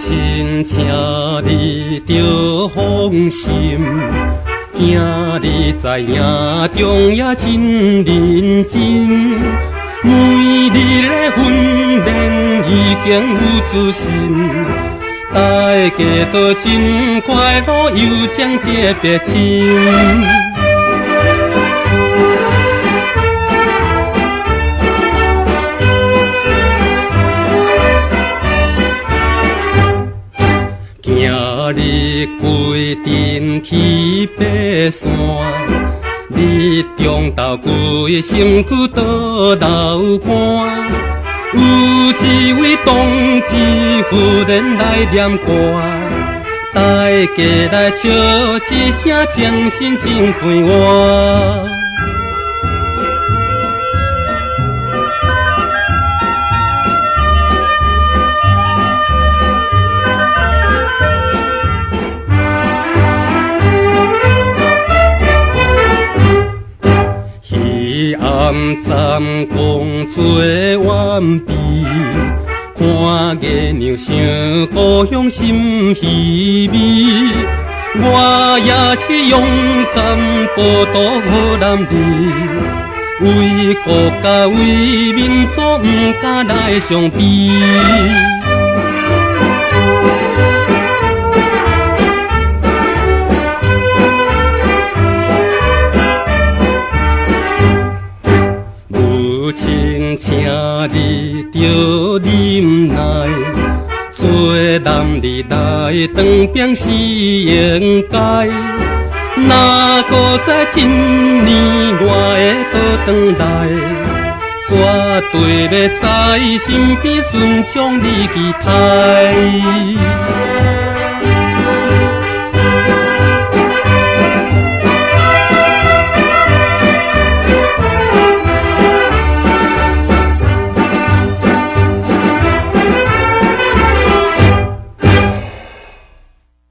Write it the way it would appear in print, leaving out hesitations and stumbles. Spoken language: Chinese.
亲，请你着放心，囝你知影中也真认真，每日的训练已经有自信，大家都真快乐，又将特别亲。今日规定去爬山，你中昼规身躯倒流汗，有一位同志忽然来念歌，大家来笑一声，精神真快活。暗站讲做完备，看月亮想故乡心稀微。我也是勇敢报答好男儿，为国家为民族，不敢来伤悲。亲，请你着忍耐，做男儿来当兵是应该。哪个在一年外会倒转来，绝对要在身边顺从你期待。